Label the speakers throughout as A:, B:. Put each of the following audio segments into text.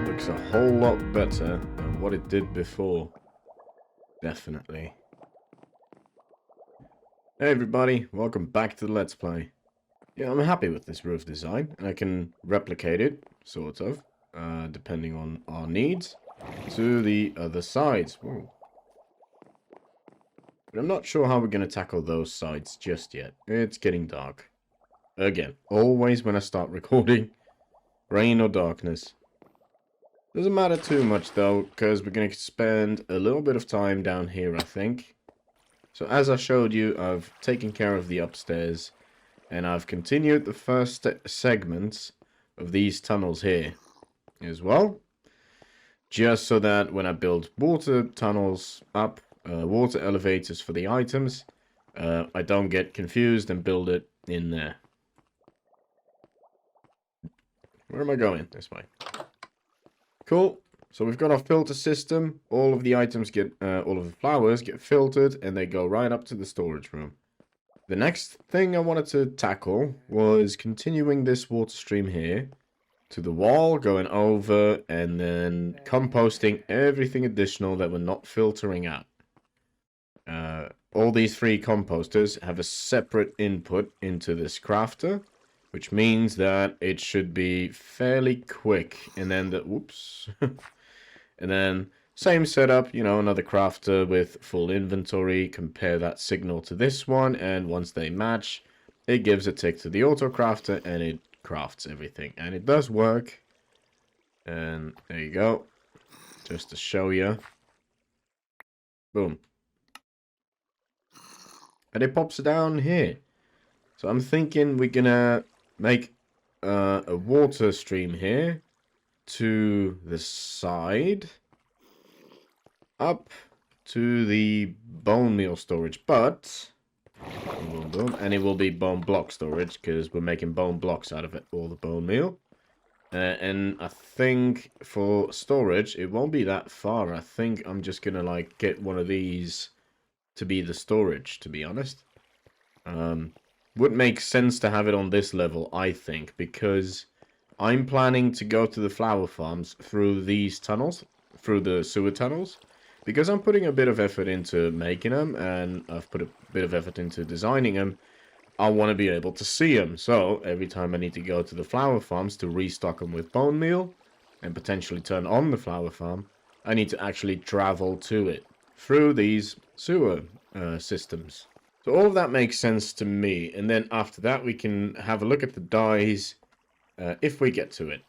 A: Looks a whole lot better than what it did before. Definitely. Hey everybody, welcome back to the Let's Play. Yeah, I'm happy with this roof design, and I can replicate it, sort of, depending on our needs, to the other sides. Ooh. But I'm not sure how we're going to tackle those sides just yet. It's getting dark. Again, always when I start recording, rain or darkness. Doesn't matter too much though, because we're going to spend a little bit of time down here, I think. So as I showed you, I've taken care of the upstairs, and I've continued the first segments of these tunnels here as well. Just so that when I build water tunnels up, water elevators for the items, I don't get confused and build it in there. Where am I going? This way. Cool. So we've got our filter system. All of the items get, all of the flowers get filtered, and they go right up to the storage room. The next thing I wanted to tackle was continuing this water stream here to the wall, going over, and then composting everything additional that we're not filtering out. All these three composters have a separate input into this crafter, which means that it should be fairly quick. And then the whoops. And then same setup, you know, another crafter with full inventory. Compare that signal to this one, and once they match, it gives a tick to the auto crafter, and it crafts everything. And it does work. And there you go. Just to show you. Boom. And it pops down here. So I'm thinking we're gonna make a water stream here to the side, up to the bone meal storage, but boom, boom, and it will be bone block storage because we're making bone blocks out of it, all the bone meal. And I think for storage it won't be that far. I think I'm just gonna like get one of these to be the storage, to be honest. Would make sense to have it on this level, I think, because I'm planning to go to the flower farms through these tunnels, through the sewer tunnels, because I'm putting a bit of effort into making them, and I've put a bit of effort into designing them. I want to be able to see them, so every time I need to go to the flower farms to restock them with bone meal, and potentially turn on the flower farm, I need to actually travel to it, through these sewer systems. So all of that makes sense to me, and then after that we can have a look at the dyes if we get to it.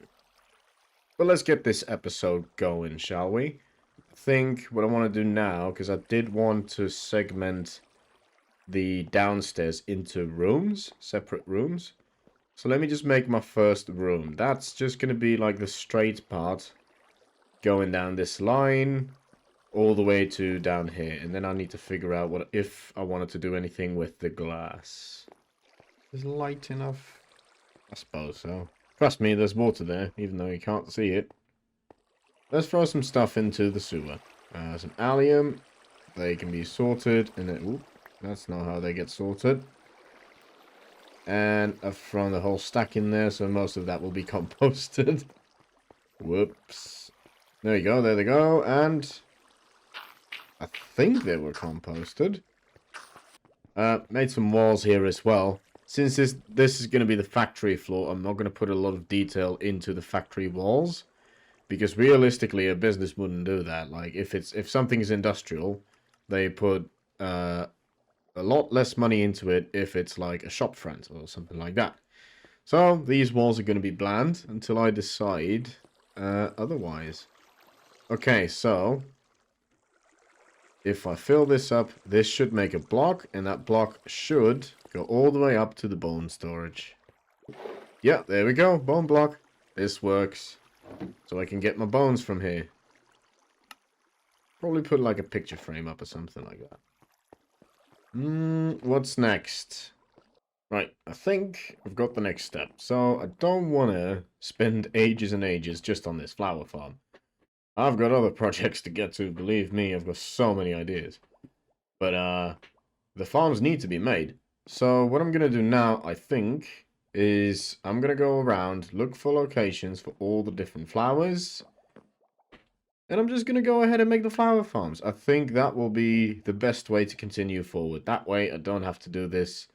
A: But let's get this episode going, shall we? I think what I want to do now, because I did want to segment the downstairs into rooms, separate rooms. So let me just make my first room. That's just going to be like the straight part going down this line all the way to down here, and then I need to figure out what if I wanted to do anything with the glass. Is light enough? I suppose so. Trust me, there's water there, even though you can't see it. Let's throw some stuff into the sewer. Some allium. They can be sorted, and then oop, that's not how they get sorted. And I've thrown the whole stack in there, so most of that will be composted. Whoops. There you go, there they go, and I think they were composted. Made some walls here as well. Since this is going to be the factory floor, I'm not going to put a lot of detail into the factory walls, because realistically a business wouldn't do that. Like if something is industrial, they put a lot less money into it if it's like a shop front or something like that. So these walls are going to be bland until I decide otherwise. Okay, so If I fill this up, this should make a block, and that block should go all the way up to the bone storage. Yeah, there we go, bone block. This works. So I can get my bones from here. Probably put like a picture frame up or something like that. What's next? Right, I think I've got the next step. So I don't want to spend ages and ages just on this flower farm. I've got other projects to get to, believe me, I've got so many ideas. But the farms need to be made. So what I'm going to do now, I think, is I'm going to go around, look for locations for all the different flowers. And I'm just going to go ahead and make the flower farms. I think that will be the best way to continue forward. That way I don't have to do this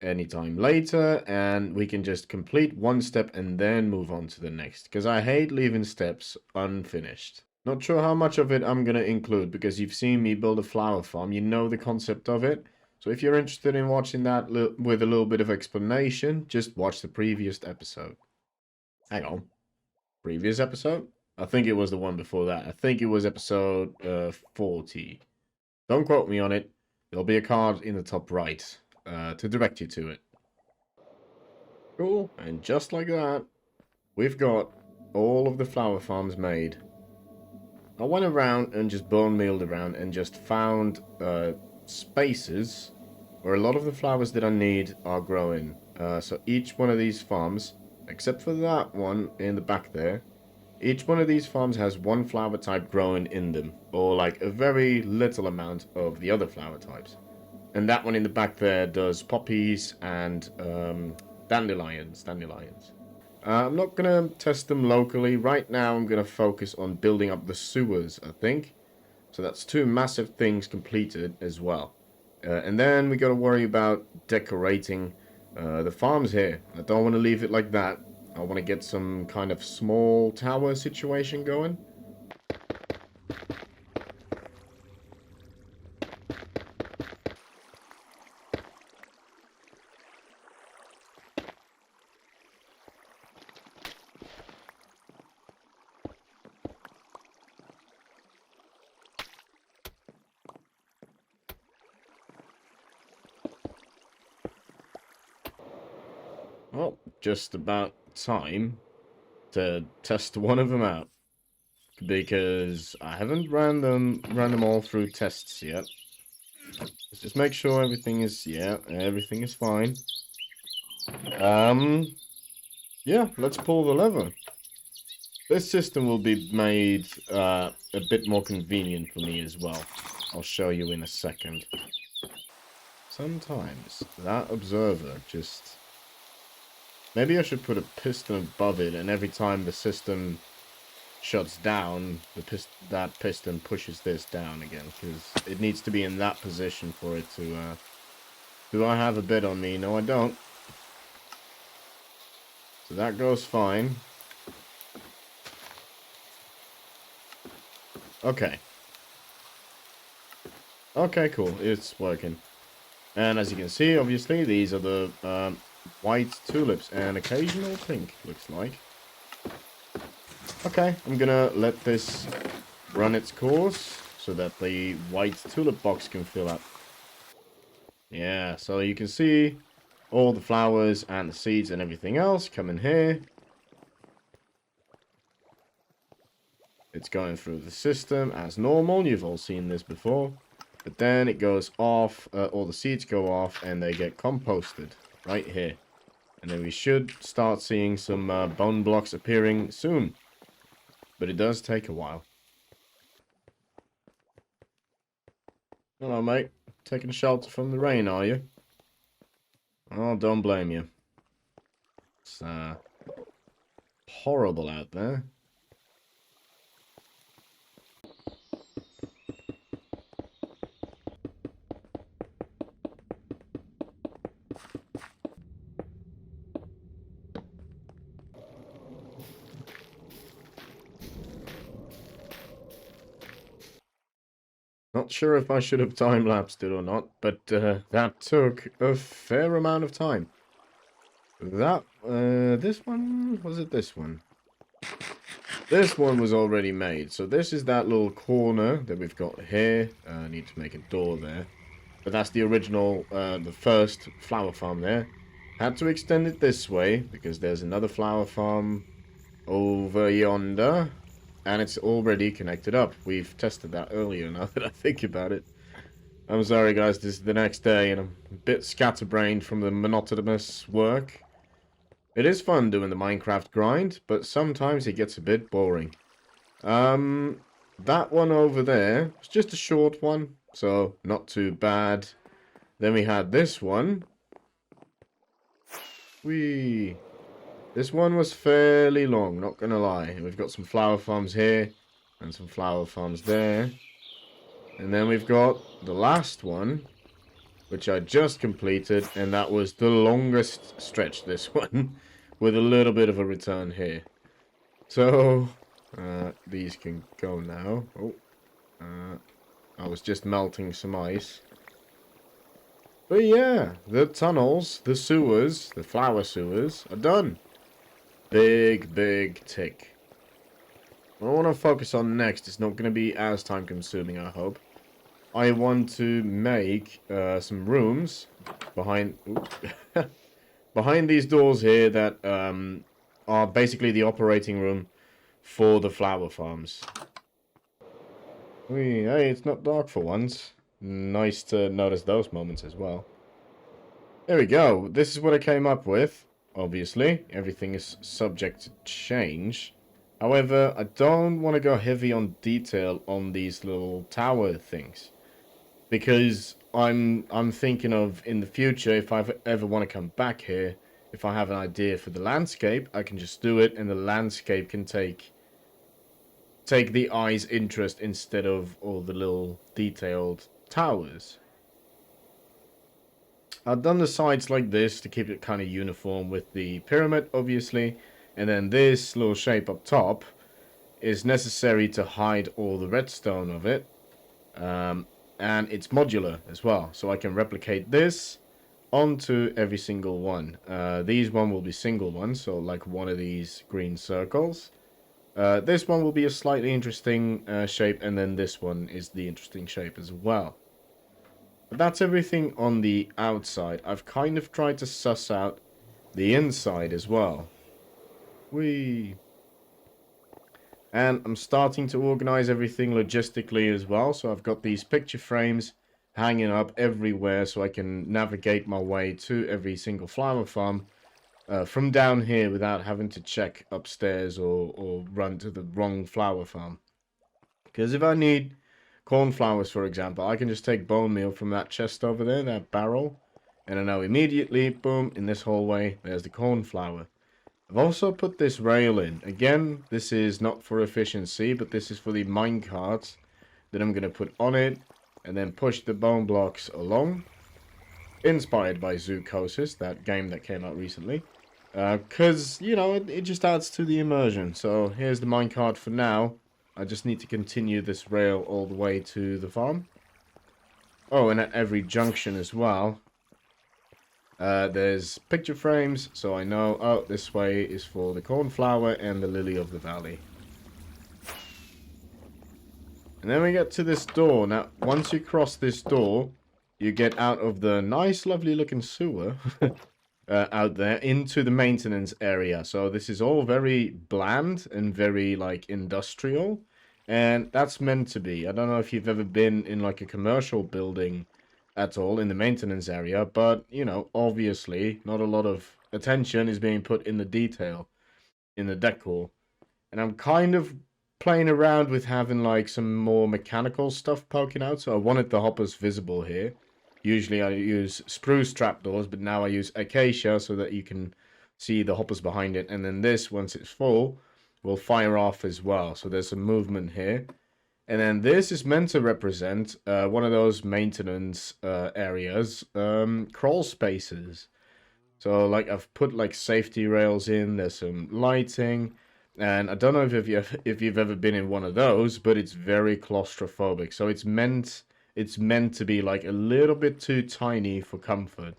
A: anytime later, and we can just complete one step and then move on to the next, because I hate leaving steps unfinished. Not sure how much of it I'm going to include, because you've seen me build a flower farm, you know the concept of it. So if you're interested in watching that with a little bit of explanation, just watch the previous episode. Hang on. Previous episode? I think it was the one before that. I think it was episode 40. Don't quote me on it. There'll be a card in the top right to direct you to it. Cool. And just like that, we've got all of the flower farms made. I went around and just bone mealed around and just found spaces where a lot of the flowers that I need are growing. So each one of these farms, except for that one in the back there, each one of these farms has one flower type growing in them, or like a very little amount of the other flower types. And that one in the back there does poppies and dandelions. I'm not going to test them locally. Right now I'm going to focus on building up the sewers, I think. So that's 2 massive things completed as well. And then we got to worry about decorating the farms here. I don't want to leave it like that. I want to get some kind of small tower situation going. Well, just about time to test one of them out, because I haven't ran them all through tests yet. Let's just make sure everything is fine. Yeah, let's pull the lever. This system will be made a bit more convenient for me as well. I'll show you in a second. Sometimes that observer just... Maybe I should put a piston above it, and every time the system shuts down, that piston pushes this down again, because it needs to be in that position for it to... Do I have a bid on me? No, I don't. So that goes fine. Okay. Okay, cool. It's working. And as you can see, obviously, these are the white tulips and occasional pink, looks like. Okay, I'm gonna let this run its course so that the white tulip box can fill up. Yeah, so you can see all the flowers and the seeds and everything else come in here. It's going through the system as normal. You've all seen this before. But then it goes off, all the seeds go off, and they get composted right here. And then we should start seeing some bone blocks appearing soon. But it does take a while. Hello, mate. Taking shelter from the rain, are you? Oh, don't blame you. It's horrible out there. Not sure if I should have time-lapsed it or not, but that took a fair amount of time. That, this one? Was it this one? This one was already made. So this is that little corner that we've got here. I need to make a door there. But that's the original, the first flower farm there. Had to extend it this way because there's another flower farm over yonder. And it's already connected up. We've tested that earlier now that I think about it. I'm sorry guys, this is the next day and I'm a bit scatterbrained from the monotonous work. It is fun doing the Minecraft grind, but sometimes it gets a bit boring. That one over there was just a short one, so not too bad. Then we had this one. This one was fairly long, not gonna lie. We've got some flower farms here and some flower farms there. And then we've got the last one, which I just completed, and that was the longest stretch, this one, with a little bit of a return here. So, these can go now. Oh, I was just melting some ice. But yeah, the tunnels, the sewers, the flower sewers are done. Big, big tick. What I want to focus on next is not going to be as time consuming, I hope. I want to make some rooms behind behind these doors here that are basically the operating room for the flower farms. Hey, it's not dark for once. Nice to notice those moments as well. There we go. This is what I came up with. Obviously, everything is subject to change. However, I don't want to go heavy on detail on these little tower things. Because I'm thinking of, in the future, if I ever want to come back here, if I have an idea for the landscape, I can just do it, and the landscape can take the eye's interest instead of all the little detailed towers. I've done the sides like this to keep it kind of uniform with the pyramid, obviously, and then this little shape up top is necessary to hide all the redstone of it. And it's modular as well, so I can replicate this onto every single one. These one will be single ones, so like one of these green circles. This one will be a slightly interesting shape, and then this one is the interesting shape as well. But that's everything on the outside. I've kind of tried to suss out the inside as well. And I'm starting to organize everything logistically as well. So I've got these picture frames hanging up everywhere so I can navigate my way to every single flower farm from down here without having to check upstairs or run to the wrong flower farm. Because if I need cornflowers, for example, I can just take bone meal from that chest over there, that barrel, and I know immediately, boom, in this hallway, there's the cornflower. I've also put this rail in. Again, this is not for efficiency, but this is for the minecarts that I'm going to put on it and then push the bone blocks along. Inspired by Zoocosis, that game that came out recently. Because, you know, it just adds to the immersion. So here's the minecart for now. I just need to continue this rail all the way to the farm. Oh, and at every junction as well. There's picture frames, so I know, oh, this way is for the cornflower and the lily of the valley. And then we get to this door. Now, once you cross this door, you get out of the nice, lovely looking sewer out there into the maintenance area. So this is all very bland and very, like, industrial. And that's meant to be. I don't know if you've ever been in, like, a commercial building at all in the maintenance area, but, you know, obviously not a lot of attention is being put in the detail, in the decor. And I'm kind of playing around with having like some more mechanical stuff poking out, so I wanted the hoppers visible here. Usually I use spruce trapdoors, but now I use acacia so that you can see the hoppers behind it, and then this, once it's full, will fire off as well, so there's some movement here. And then this is meant to represent one of those maintenance areas, crawl spaces. So like I've put like safety rails in, there's some lighting, and I don't know if you've ever been in one of those, but it's very claustrophobic. So it's meant to be like a little bit too tiny for comfort.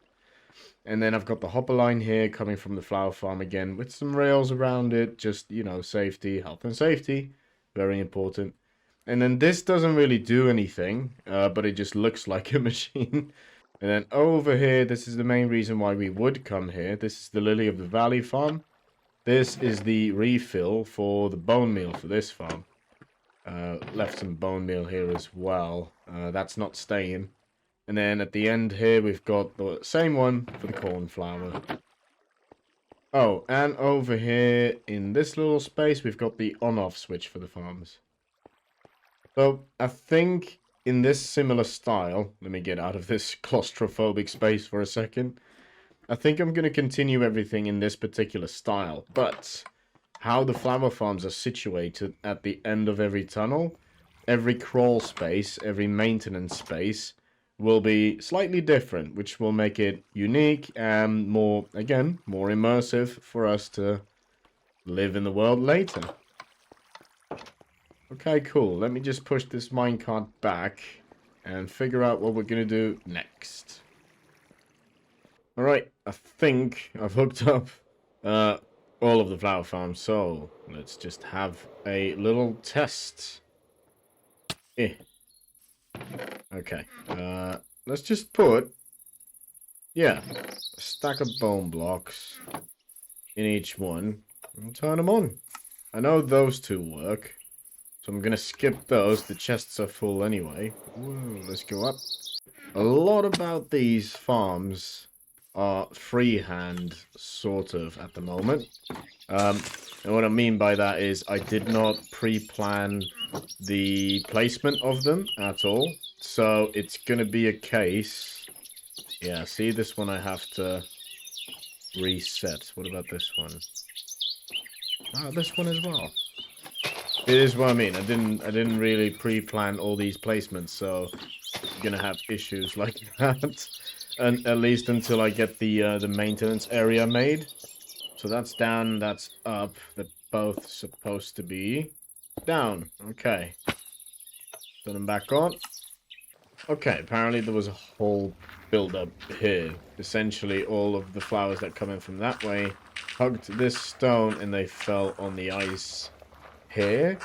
A: And then I've got the hopper line here coming from the flower farm again with some rails around it. Just, you know, safety, health and safety. Very important. And then this doesn't really do anything, but it just looks like a machine. And then over here, this is the main reason why we would come here. This is the Lily of the Valley farm. This is the refill for the bone meal for this farm. Left some bone meal here as well. That's not staying. And then at the end here, we've got the same one for the cornflower. Oh, and over here in this little space, we've got the on-off switch for the farms. So I think in this similar style, let me get out of this claustrophobic space for a second. I think I'm going to continue everything in this particular style, but how the flower farms are situated at the end of every tunnel, every crawl space, every maintenance space will be slightly different, which will make it unique and more, again, more immersive for us to live in the world later. Okay, cool. Let me just push this minecart back and figure out what we're going to do next. Alright, I think I've hooked up all of the flower farms, so let's just have a little test. Okay, let's just put, a stack of bone blocks in each one and turn them on. I know those two work, so I'm going to skip those. The chests are full anyway. Whoa, let's go up. A lot about these farms are freehand, sort of, at the moment. And what I mean by that is I did not pre-plan the placement of them at all. So it's going to be a case... Yeah, see, this one I have to reset. What about this one? Ah, this one as well. It is what I mean. I didn't really pre-plan all these placements, so I'm going to have issues like that. And at least until I get the maintenance area made. So that's down, that's up. They're both supposed to be down. Okay. Turn them back on. Okay, apparently there was a whole build-up here. Essentially, all of the flowers that come in from that way hugged this stone and they fell on the ice here.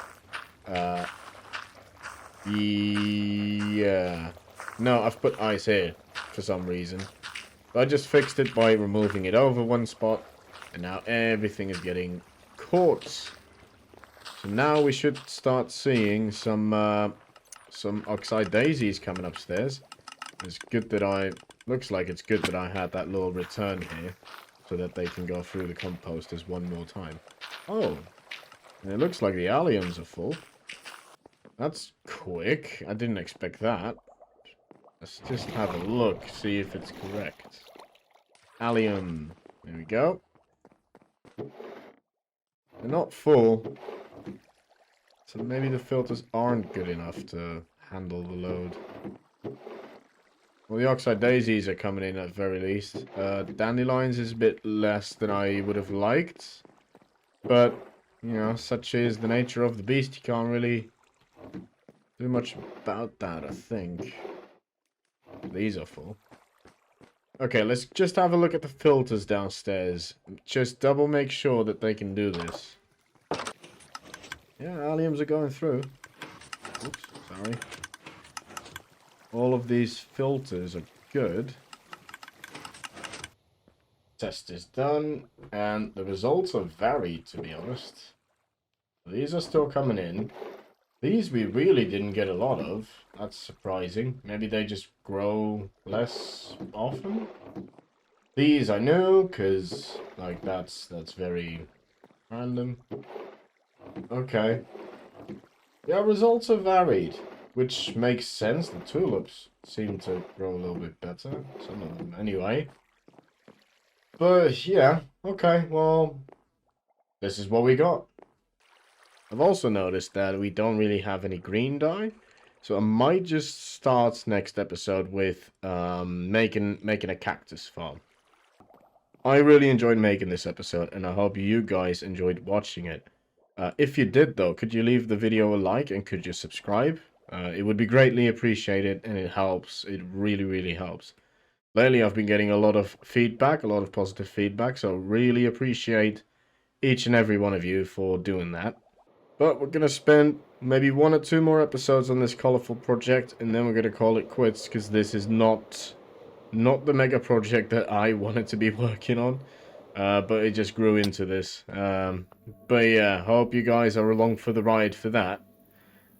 A: Yeah. No, I've put ice here for some reason. But I just fixed it by removing it over one spot. And now everything is getting caught. So now we should start seeing some oxide daisies coming upstairs. It's good that looks like it's good that I had that little return here. So that they can go through the composters one more time. Oh. And it looks like the alliums are full. That's quick. I didn't expect that. Let's just have a look, see if it's correct. Allium. There we go. They're not full. So maybe the filters aren't good enough to handle the load. Well, the oxide daisies are coming in at very least. Dandelions is a bit less than I would have liked. But, you know, such is the nature of the beast. You can't really do much about that, I think. These are full. Okay, let's just have a look at the filters downstairs. Just double make sure that they can do this. Yeah, alliums are going through. Oops, sorry. All of these filters are good. Test is done, and the results are varied, to be honest. These are still coming in. These we really didn't get a lot of. That's surprising. Maybe they just grow less often. These I knew, because, like, that's very random. Okay. Yeah, results are varied, which makes sense. The tulips seem to grow a little bit better. Some of them, anyway. But, yeah. Okay, well, this is what we got. I've also noticed that we don't really have any green dye. So I might just start next episode with making a cactus farm. I really enjoyed making this episode, and I hope you guys enjoyed watching it. If you did, though, could you leave the video a like and could you subscribe? It would be greatly appreciated, and it helps. It really, really helps. lately I've been getting a lot of feedback, a lot of positive feedback, so really appreciate each and every one of you for doing that. But we're going to spend maybe 1 or 2 more episodes on this colorful project, and then we're going to call it quits, because this is not the mega project that I wanted to be working on. But it just grew into this. But yeah, hope you guys are along for the ride for that.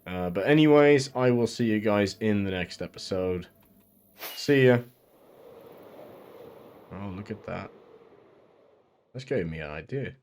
A: But anyways, I will see you guys in the next episode. See ya. Oh, look at that. This gave me an idea.